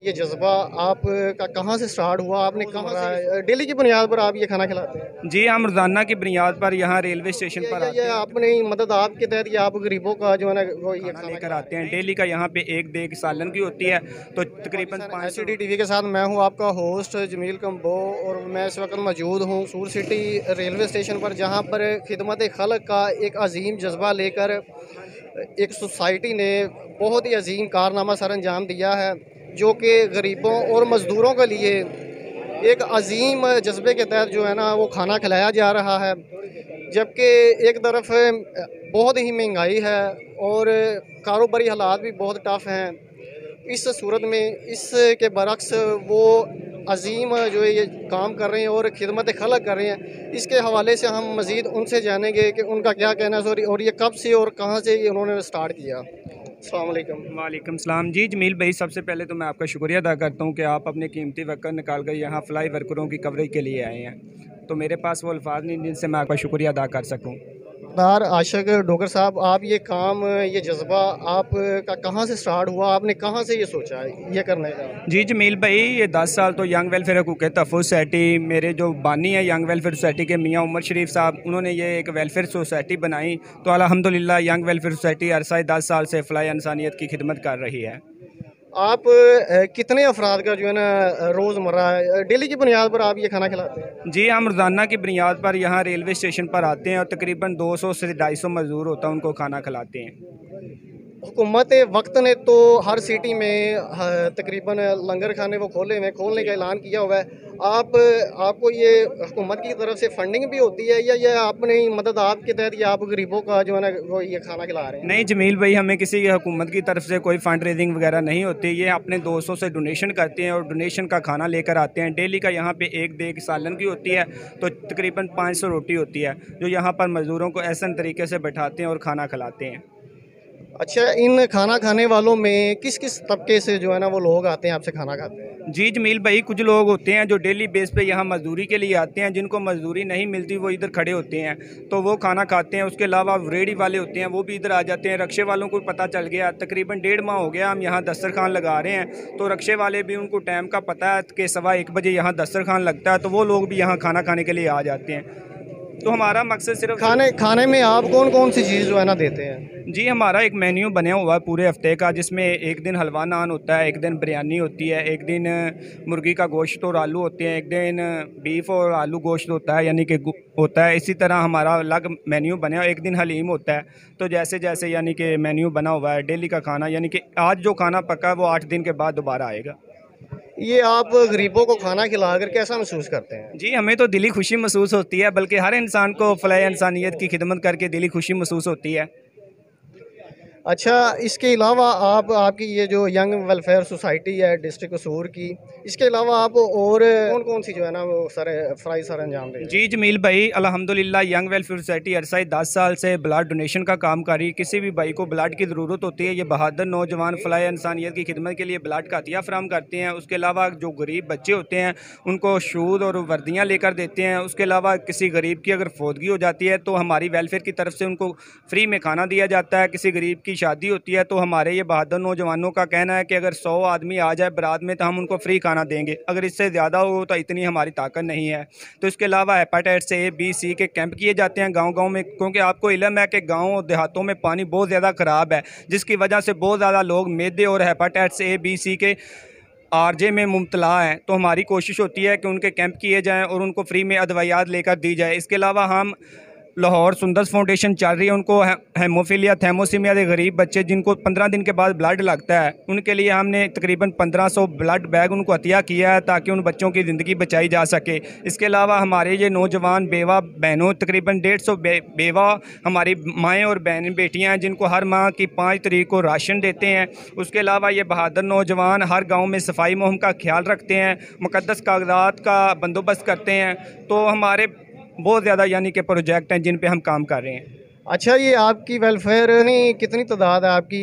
ये जज़्बा आप का कहाँ से स्टार्ट हुआ? आपने कहाँ से डेली की बुनियाद पर आप ये खाना खिलाते हैं? जी, हम रोज़ाना की बुनियाद पर यहाँ रेलवे स्टेशन पर ये आते हैं, आपने मदद आपके तहत या आप गरीबों का जो है ना वो ये खाना खाना लेकर खिला आते रहे हैं। हैं? डेली का यहाँ पे एक देग सालन की होती है, तो तकरीबन पाकिस्तान 500 एचडी टीवी के साथ मैं हूँ आपका होस्ट जमील कम्बो और मैं इस वक्त मौजूद हूँ सूर सिटी रेलवे स्टेशन पर, जहाँ पर खिदमत खल्क का एक अजीम जज्बा लेकर एक सोसाइटी ने बहुत ही अजीम कारनामा सर अंजाम दिया है, जो कि गरीबों और मज़दूरों के लिए एक अजीम जज्बे के तहत जो है ना वो खाना खिलाया जा रहा है। जबकि एक तरफ बहुत ही महंगाई है और कारोबारी हालात भी बहुत टफ हैं। इस सूरत में इसके बरक्स वो अजीम जो है ये काम कर रहे हैं और खिदमत खलक कर रहे हैं। इसके हवाले से हम मज़ीद उनसे जानेंगे कि उनका क्या कहना है सॉरी, और ये कब से और कहाँ से ये उन्होंने स्टार्ट किया। अस्सलाम वालेकुम। वालेकुम सलाम। जी, जमील भाई, सबसे पहले तो मैं आपका शुक्रिया अदा करता हूँ कि आप अपने कीमती वक़्त निकाल कर यहाँ फ़्लाई वर्करों की कवरेज के लिए आए हैं। तो मेरे पास वो अल्फ़ाज़ नहीं जिनसे मैं आपका शुक्रिया अदा कर सकूँ। दार आशिक डोगर साहब, आप ये काम ये जज्बा आप का कहाँ से स्टार्ट हुआ? आपने कहाँ से ये सोचा है ये करने का? जी, जमील भाई, ये 10 साल तो यंग वेलफेयर हकूक़ तहफ़्फ़ुज़ सोसाइटी, मेरे जो बानी हैं यंग वेलफेयर सोसाइटी के मियाँ उमर शरीफ साहब, उन्होंने ये एक वेलफेयर सोसाइटी बनाई। तो अल्हम्दुलिल्लाह यंग वेलफेयर सोसाइटी अरसा 10 साल से फ़्लाई इंसानियत की खिदमत कर रही है। आप कितने अफराद का जो है ना रोज़मर्रा डेली की बुनियाद पर आप ये खाना खिलाते हैं? जी, हम रोज़ाना की बुनियाद पर यहाँ रेलवे स्टेशन पर आते हैं और तकरीबन 200 से 250 मज़दूर होता है, उनको खाना खिलाते हैं। हुकूमत वक्त ने तो हर सिटी में तकरीबन लंगर खाने वो खोलने का ऐलान किया हुआ है। आपको ये हुकूमत की तरफ से फंडिंग भी होती है या ये आपने मदद आपके तहत या आप गरीबों का जो है ना वो ये खाना खिला रहे हैं? नहीं जमील भाई, हमें किसी हुकूमत की तरफ से कोई फंड रेजिंग वगैरह नहीं होती। ये अपने दोस्तों से डोनेशन करते हैं और डोनेशन का खाना लेकर आते हैं। डेली का यहाँ पे एक देग सालन की होती है, तो तकरीबन 500 रोटी होती है, जो यहाँ पर मज़दूरों को ऐसा तरीके से बैठाते हैं और खाना खिलाते हैं। अच्छा, इन खाना खाने वालों में किस किस तबके से जो है ना वो लोग आते हैं आपसे खाना खाते हैं? जी जमील भाई, कुछ लोग होते हैं जो डेली बेस पे यहाँ मजदूरी के लिए आते हैं, जिनको मजदूरी नहीं मिलती वो इधर खड़े होते हैं, तो वो खाना खाते हैं। उसके अलावा रेडी वाले होते हैं, वो भी इधर आ जाते हैं। रक्शे वालों को पता चल गया, तकरीबन 1.5 माह हो गया हम यहाँ दस्तरखान लगा रहे हैं, तो रक्शे वाले भी उनको टाइम का पता है कि 1:15 बजे यहाँ दस्तरखान लगता है, तो वो लोग भी यहाँ खाना खाने के लिए आ जाते हैं। तो हमारा मकसद सिर्फ खाने में आप कौन कौन सी चीज़ जो है ना देते हैं? जी, हमारा एक मेन्यू बना हुआ है पूरे हफ्ते का, जिसमें एक दिन हलवा नान होता है, एक दिन बिरयानी होती है, एक दिन मुर्गी का गोश्त और आलू होते हैं, एक दिन बीफ और आलू गोश्त होता है, यानी कि होता है। इसी तरह हमारा अलग मेन्यू बना है, एक दिन हलीम होता है। तो जैसे जैसे यानी कि मेन्यू बना हुआ है डेली का खाना, यानी कि आज जो खाना पका है वो 8 दिन के बाद दोबारा आएगा। ये आप गरीबों को खाना खिलाकर कैसा महसूस करते हैं? जी, हमें तो दिली खुशी महसूस होती है, बल्कि हर इंसान को फ़लाह इंसानियत की खिदमत करके दिली खुशी महसूस होती है। अच्छा, इसके अलावा आप आपकी ये जो यंग वेलफेयर सोसाइटी है डिस्ट्रिक्ट कसूर की, इसके अलावा आप और कौन कौन सी जो है ना वो सारे फ़राइज़ सर अंजाम दे रहे हैं? जी जमील भाई, अल्हम्दुलिल्लाह यंग वेलफेयर सोसाइटी अरसा 10 साल से ब्लड डोनेशन का काम कर रही है। किसी भी भाई को ब्लड की ज़रूरत होती है, ये बहादुर नौजवान फ़लाह इंसानियत की खिदमत के लिए ब्लड का अतिया फराम करते हैं। उसके अलावा जो गरीब बच्चे होते हैं उनको शूज़ और वर्दियाँ लेकर देते हैं। उसके अलावा किसी गरीब की अगर फौतगी हो जाती है तो हमारी वेलफेयर की तरफ से उनको फ्री में खाना दिया जाता है। किसी गरीब की शादी होती है तो हमारे ये बहादुर नौजवानों का कहना है कि अगर 100 आदमी आ जाए बारात में तो हम उनको फ्री खाना देंगे, अगर इससे ज़्यादा हो तो इतनी हमारी ताकत नहीं है। तो इसके अलावा हेपेटाइटिस ए बी सी के कैंप किए जाते हैं गांव-गांव में, क्योंकि आपको इल्म है कि गांव और देहातों में पानी बहुत ज़्यादा ख़राब है, जिसकी वजह से बहुत ज़्यादा लोग मैदे और हेपेटाइटिस ए बी सी के आरजे में मुब्तला हैं। तो हमारी कोशिश होती है कि उनके कैंप किए जाएँ और उनको फ्री में अदवायात लेकर दी जाए। इसके अलावा हम लाहौर सुंदर फाउंडेशन चल रही है, उनको हेमोफीलिया थैमोसीमिया के गरीब बच्चे जिनको 15 दिन के बाद ब्लड लगता है, उनके लिए हमने तकरीबन 1500 ब्लड बैग उनको अतिया किया है, ताकि उन बच्चों की ज़िंदगी बचाई जा सके। इसके अलावा हमारे ये नौजवान बेवा बहनों, तकरीबन 150 बेवा हमारी माएँ और बहन बेटियाँ हैं, जिनको हर माह की 5 तारीख को राशन देते हैं। उसके अलावा ये बहादुर नौजवान हर गाँव में सफाई मुहिम का ख्याल रखते हैं, मुकद्दस कागजात का बंदोबस्त करते हैं। तो हमारे बहुत ज़्यादा यानी कि प्रोजेक्ट हैं जिन पे हम काम कर रहे हैं। अच्छा, ये आपकी वेलफेयर नहीं कितनी तादाद है आपकी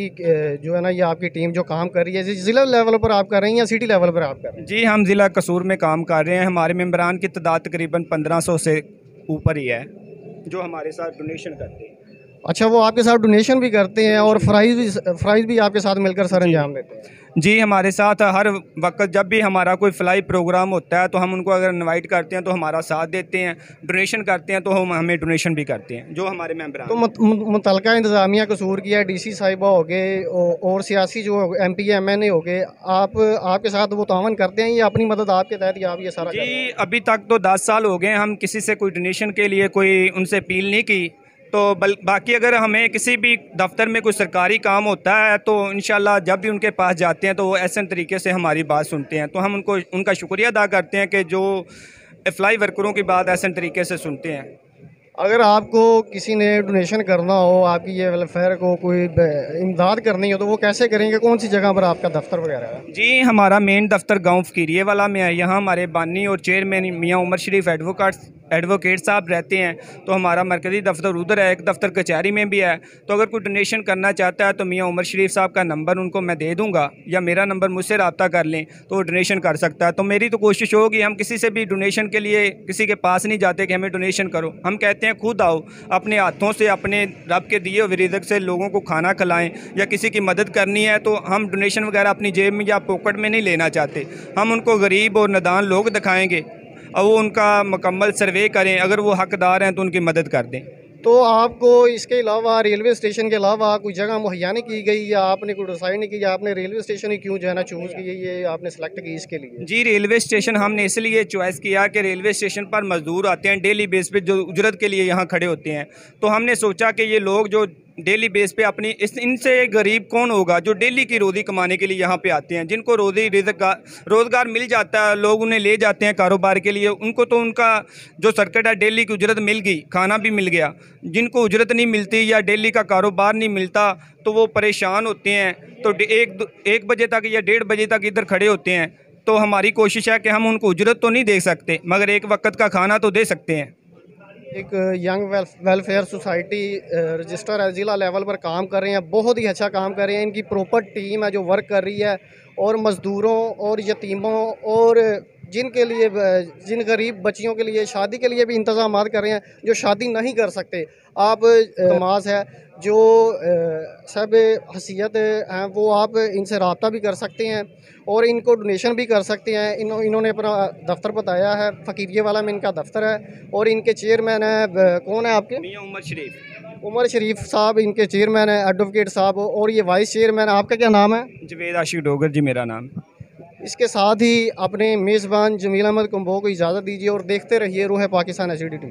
जो है ना ये आपकी टीम जो काम कर रही है, ज़िला लेवल पर आप कर रही हैं या सिटी लेवल पर आप कर रहे हैं? जी, हम ज़िला कसूर में काम कर रहे हैं। हमारे मेंबरान की तादाद तकरीबन 1500 से ऊपर ही है, जो हमारे साथ डोनेशन करते हैं। अच्छा, वो आपके साथ डोनेशन भी करते हैं और प्राइज़ भी आपके साथ मिलकर सर अंजाम देते हैं। जी, हमारे साथ हर वक्त जब भी हमारा कोई फ्लाई प्रोग्राम होता है तो हम उनको अगर इनवाइट करते हैं तो हमारा साथ देते हैं, डोनेशन करते हैं तो हम हमें डोनेशन भी करते हैं जो हमारे मेंबरान तो हैं। मुतलका इंतज़ामिया कसूर किया, डीसी साहिबा हो गए और सियासी जो एमपी एमएनए हो गए, आपके साथ वो तावन करते हैं या अपनी मदद आपके तहत या आप ये सारा करते हैं? जी, अभी तक तो 10 साल हो गए, हम किसी से कोई डोनेशन के लिए कोई उनसे अपील नहीं की। तो बाकी अगर हमें किसी भी दफ्तर में कोई सरकारी काम होता है तो इंशाल्लाह जब भी उनके पास जाते हैं तो वो ऐसे तरीके से हमारी बात सुनते हैं, तो हम उनको उनका शुक्रिया अदा करते हैं कि जो फ्लाई वर्करों की बात ऐसे तरीके से सुनते हैं। अगर आपको किसी ने डोनेशन करना हो, आपकी ये वेलफेयर को कोई इमदाद करनी हो तो वो कैसे करेंगे? कौन सी जगह पर आपका दफ्तर वगैरह है? जी, हमारा मेन दफ्तर गांव फकीरिये वाला में है। यहाँ हमारे बानी और चेयरमैन मियाँ उमर शरीफ एडवोकेट साहब रहते हैं, तो हमारा मरकज़ी दफ्तर उधर है। एक दफ्तर कचहरी में भी है। तो अगर कोई डोनेशन करना चाहता है तो मियाँ उमर शरीफ साहब का नंबर उनको मैं दे दूँगा या मेरा नंबर मुझसे रब्ता कर लें तो वो डोनेशन कर सकता है। तो मेरी तो कोशिश होगी, हम किसी से भी डोनेशन के लिए किसी के पास नहीं जाते कि हमें डोनेशन करो। हम कहते हैं खुद आओ, अपने हाथों से अपने रब के दिए हुए रिज़्क़ से लोगों को खाना खिलाएं, या किसी की मदद करनी है तो हम डोनेशन वगैरह अपनी जेब में या पॉकेट में नहीं लेना चाहते। हम उनको गरीब और नादान लोग दिखाएंगे और वो उनका मुकम्मल सर्वे करें, अगर वो हकदार हैं तो उनकी मदद कर दें। तो आपको इसके अलावा रेलवे स्टेशन के अलावा कोई जगह मुहैया नहीं की गई या आपने कोई डिसाइड नहीं किया? आपने रेलवे स्टेशन ही क्यों जो है ना चूज़ किया, ये आपने सेलेक्ट की इसके लिए? जी, रेलवे स्टेशन हमने इसलिए चॉइस किया कि रेलवे स्टेशन पर मज़दूर आते हैं डेली बेस पे, जो उजरत के लिए यहाँ खड़े होते हैं। तो हमने सोचा कि ये लोग जो डेली बेस पे अपनी इनसे गरीब कौन होगा जो डेली की रोज़ी कमाने के लिए यहाँ पे आते हैं, जिनको रोज़गार मिल जाता है, लोग उन्हें ले जाते हैं कारोबार के लिए, उनको तो उनका जो सर्किट है डेली की उजरत मिल गई, खाना भी मिल गया। जिनको उजरत नहीं मिलती या डेली का कारोबार नहीं मिलता तो वो परेशान होते हैं, तो 1 बजे तक या 1:30 बजे तक इधर खड़े होते हैं। तो हमारी कोशिश है कि हम उनको उजरत तो नहीं दे सकते मगर एक वक्त का खाना तो दे सकते हैं। एक यंग वेलफेयर सोसाइटी रजिस्टर है, ज़िला लेवल पर काम कर रहे हैं, बहुत ही अच्छा काम कर रहे हैं। इनकी प्रॉपर टीम है जो वर्क कर रही है और मज़दूरों और यतीमों और जिन गरीब बच्चियों के लिए शादी के लिए भी इंतज़ाम कर रहे हैं जो शादी नहीं कर सकते। आप तमास है जो सब हसीयत हैं वो आप इनसे रब्ता भी कर सकते हैं और इनको डोनेशन भी कर सकते हैं। इन्होंने अपना दफ्तर बताया है, फ़कीरिये वाला में इनका दफ्तर है और इनके चेयरमैन है कौन है आपके? मियाँ उमर शरीफ साहब इनके चेयरमैन है, एडवोकेट साहब, और ये वाइस चेयरमैन। आपका क्या नाम है? जवेद आशिक डोगर जी मेरा नाम। इसके साथ ही अपने मेज़बान जमील अहमद कुंबो को इजाज़त दीजिए और देखते रहिए रूह पाकिस्तान HD।